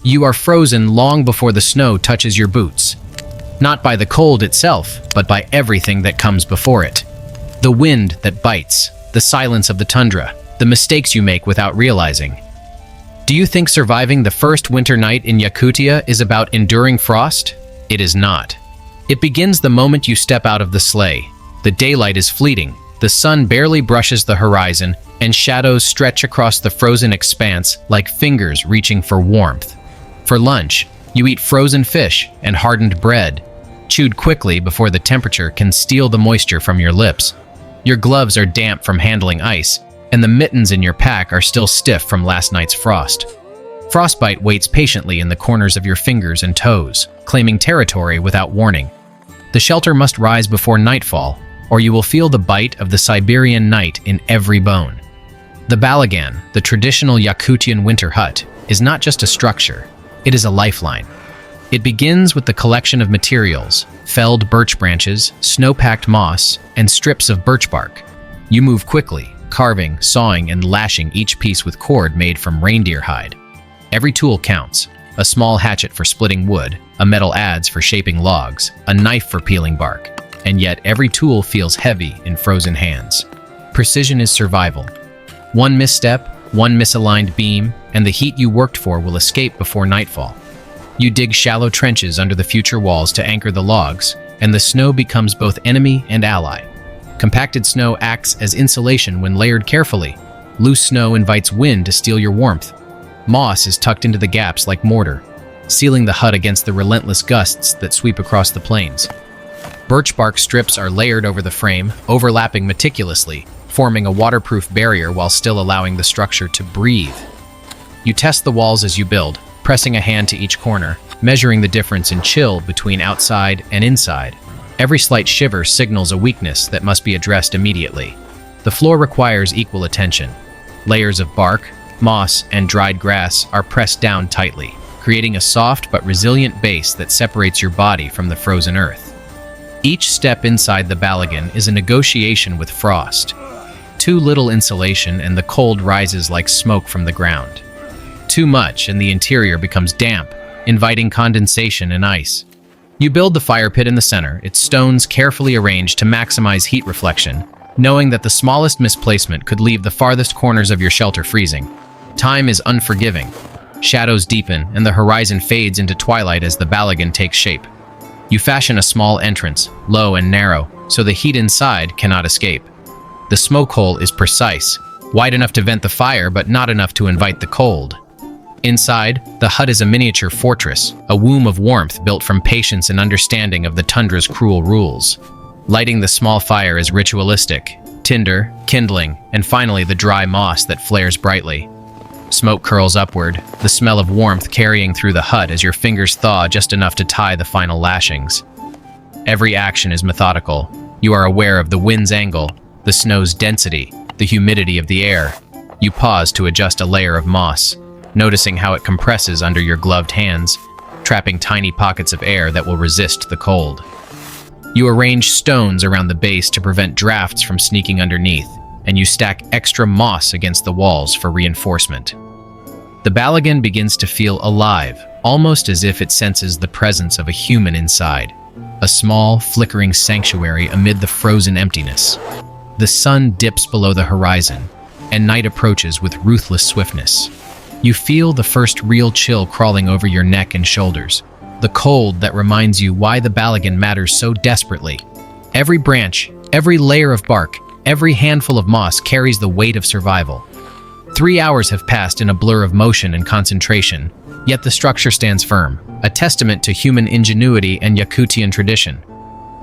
You are frozen long before the snow touches your boots. Not by the cold itself, but by everything that comes before it. The wind that bites, the silence of the tundra, the mistakes you make without realizing. Do you think surviving the first winter night in Yakutia is about enduring frost? It is not. It begins the moment you step out of the sleigh. The daylight is fleeting, the sun barely brushes the horizon, and shadows stretch across the frozen expanse like fingers reaching for warmth. For lunch, you eat frozen fish and hardened bread, chewed quickly before the temperature can steal the moisture from your lips. Your gloves are damp from handling ice, and the mittens in your pack are still stiff from last night's frost. Frostbite waits patiently in the corners of your fingers and toes, claiming territory without warning. The shelter must rise before nightfall, or you will feel the bite of the Siberian night in every bone. The balagan, the traditional Yakutian winter hut, is not just a structure, it is a lifeline. It begins with the collection of materials: felled birch branches, snow-packed moss, and strips of birch bark. You move quickly, carving, sawing, and lashing each piece with cord made from reindeer hide. Every tool counts: a small hatchet for splitting wood, a metal adze for shaping logs, a knife for peeling bark, and yet every tool feels heavy in frozen hands. Precision is survival. One misstep, one misaligned beam, and the heat you worked for will escape before nightfall. You dig shallow trenches under the future walls to anchor the logs, and the snow becomes both enemy and ally. Compacted snow acts as insulation when layered carefully. Loose snow invites wind to steal your warmth. Moss is tucked into the gaps like mortar, sealing the hut against the relentless gusts that sweep across the plains. Birch bark strips are layered over the frame, overlapping meticulously, forming a waterproof barrier while still allowing the structure to breathe. You test the walls as you build, pressing a hand to each corner, measuring the difference in chill between outside and inside. Every slight shiver signals a weakness that must be addressed immediately. The floor requires equal attention. Layers of bark, moss, and dried grass are pressed down tightly, creating a soft but resilient base that separates your body from the frozen earth. Each step inside the balagan is a negotiation with frost. Too little insulation and the cold rises like smoke from the ground. Too much and the interior becomes damp, inviting condensation and ice. You build the fire pit in the center, its stones carefully arranged to maximize heat reflection, knowing that the smallest misplacement could leave the farthest corners of your shelter freezing. Time is unforgiving. Shadows deepen, and the horizon fades into twilight as the balagan takes shape. You fashion a small entrance, low and narrow, so the heat inside cannot escape. The smoke hole is precise, wide enough to vent the fire but not enough to invite the cold. Inside, the hut is a miniature fortress, a womb of warmth built from patience and understanding of the tundra's cruel rules. Lighting the small fire is ritualistic: tinder, kindling, and finally the dry moss that flares brightly. Smoke curls upward, the smell of warmth carrying through the hut as your fingers thaw just enough to tie the final lashings. Every action is methodical. You are aware of the wind's angle, the snow's density, the humidity of the air. You pause to adjust a layer of moss, noticing how it compresses under your gloved hands, trapping tiny pockets of air that will resist the cold. You arrange stones around the base to prevent drafts from sneaking underneath, and you stack extra moss against the walls for reinforcement. The balagan begins to feel alive, almost as if it senses the presence of a human inside, a small, flickering sanctuary amid the frozen emptiness. The sun dips below the horizon, and night approaches with ruthless swiftness. You feel the first real chill crawling over your neck and shoulders, the cold that reminds you why the balagan matters so desperately. Every branch, every layer of bark, every handful of moss carries the weight of survival. 3 hours have passed in a blur of motion and concentration, yet the structure stands firm, a testament to human ingenuity and Yakutian tradition.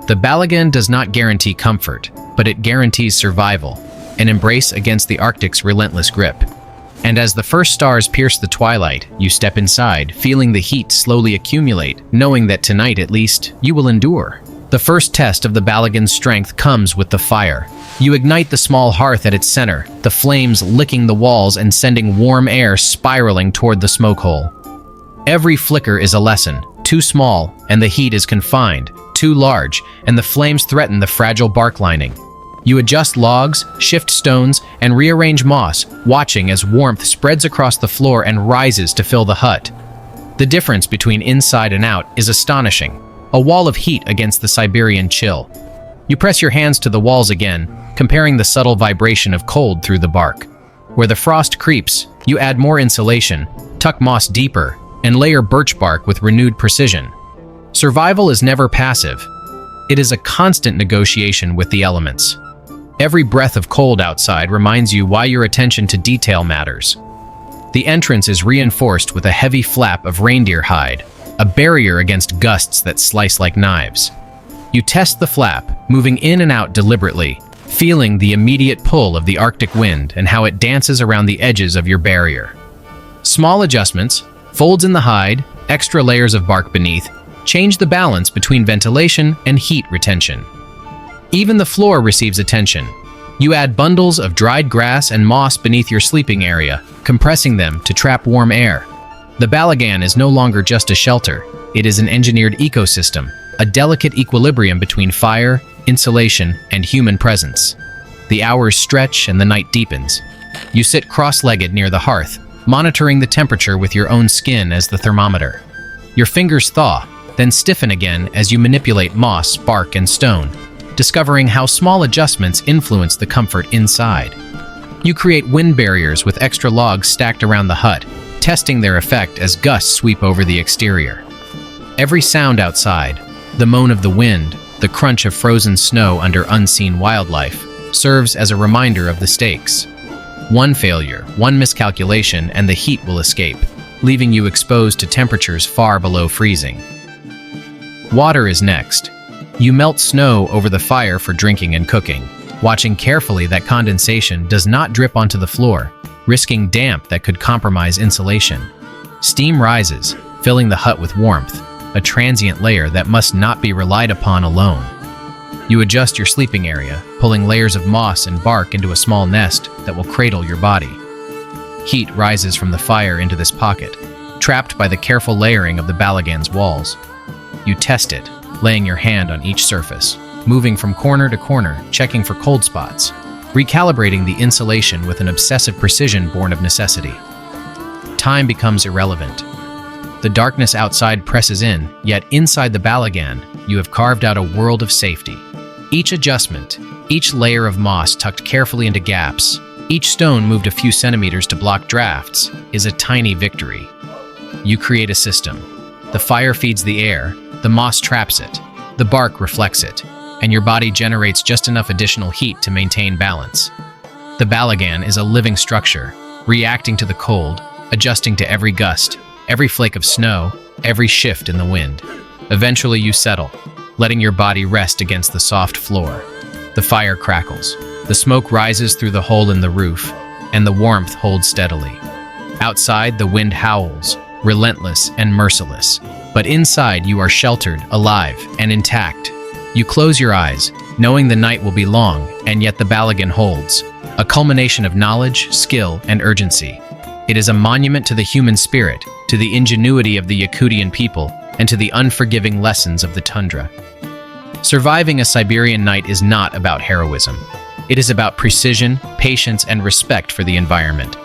The balagan does not guarantee comfort, but it guarantees survival, an embrace against the Arctic's relentless grip. And as the first stars pierce the twilight, you step inside, feeling the heat slowly accumulate, knowing that tonight at least, you will endure. The first test of the balagan's strength comes with the fire. You ignite the small hearth at its center, the flames licking the walls and sending warm air spiraling toward the smoke hole. Every flicker is a lesson. Too small, and the heat is confined. Too large, and the flames threaten the fragile bark lining. You adjust logs, shift stones, and rearrange moss, watching as warmth spreads across the floor and rises to fill the hut. The difference between inside and out is astonishing. A wall of heat against the Siberian chill. You press your hands to the walls again, comparing the subtle vibration of cold through the bark. Where the frost creeps, you add more insulation, tuck moss deeper, and layer birch bark with renewed precision. Survival is never passive. It is a constant negotiation with the elements. Every breath of cold outside reminds you why your attention to detail matters. The entrance is reinforced with a heavy flap of reindeer hide, a barrier against gusts that slice like knives. You test the flap, moving in and out deliberately, feeling the immediate pull of the Arctic wind and how it dances around the edges of your barrier. Small adjustments, folds in the hide, extra layers of bark beneath, change the balance between ventilation and heat retention. Even the floor receives attention. You add bundles of dried grass and moss beneath your sleeping area, compressing them to trap warm air. The balagan is no longer just a shelter. It is an engineered ecosystem, a delicate equilibrium between fire, insulation, and human presence. The hours stretch and the night deepens. You sit cross-legged near the hearth, monitoring the temperature with your own skin as the thermometer. Your fingers thaw, then stiffen again as you manipulate moss, bark, and stone, discovering how small adjustments influence the comfort inside. You create wind barriers with extra logs stacked around the hut, testing their effect as gusts sweep over the exterior. Every sound outside, the moan of the wind, the crunch of frozen snow under unseen wildlife, serves as a reminder of the stakes. One failure, one miscalculation, and the heat will escape, leaving you exposed to temperatures far below freezing. Water is next. You melt snow over the fire for drinking and cooking, watching carefully that condensation does not drip onto the floor, risking damp that could compromise insulation. Steam rises, filling the hut with warmth, a transient layer that must not be relied upon alone. You adjust your sleeping area, pulling layers of moss and bark into a small nest that will cradle your body. Heat rises from the fire into this pocket, trapped by the careful layering of the balagan's walls. You test it, laying your hand on each surface, moving from corner to corner, checking for cold spots, recalibrating the insulation with an obsessive precision born of necessity. Time becomes irrelevant. The darkness outside presses in, yet inside the balagan, you have carved out a world of safety. Each adjustment, each layer of moss tucked carefully into gaps, each stone moved a few centimeters to block drafts, is a tiny victory. You create a system. The fire feeds the air, the moss traps it, the bark reflects it, and your body generates just enough additional heat to maintain balance. The balagan is a living structure, reacting to the cold, adjusting to every gust, every flake of snow, every shift in the wind. Eventually you settle, letting your body rest against the soft floor. The fire crackles, the smoke rises through the hole in the roof, and the warmth holds steadily. Outside, the wind howls, relentless and merciless, but inside you are sheltered, alive, and intact. You close your eyes, knowing the night will be long, and yet the balagan holds, a culmination of knowledge, skill, and urgency. It is a monument to the human spirit, to the ingenuity of the Yakutian people, and to the unforgiving lessons of the tundra. Surviving a Siberian night is not about heroism. It is about precision, patience, and respect for the environment.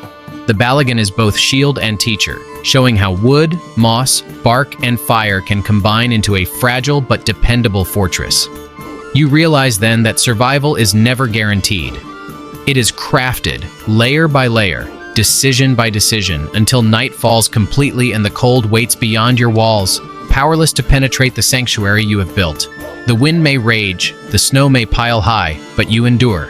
The balagan is both shield and teacher, showing how wood, moss, bark, and fire can combine into a fragile but dependable fortress. You realize then that survival is never guaranteed. It is crafted, layer by layer, decision by decision, until night falls completely and the cold waits beyond your walls, powerless to penetrate the sanctuary you have built. The wind may rage, the snow may pile high, but you endure.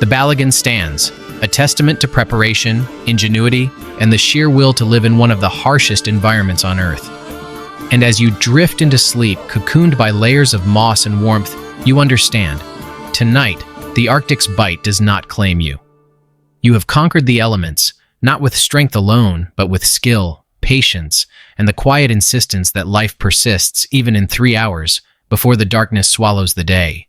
The balagan stands, a testament to preparation, ingenuity, and the sheer will to live in one of the harshest environments on Earth. And as you drift into sleep, cocooned by layers of moss and warmth, you understand. Tonight, the Arctic's bite does not claim you. You have conquered the elements, not with strength alone, but with skill, patience, and the quiet insistence that life persists even in 3 hours before the darkness swallows the day.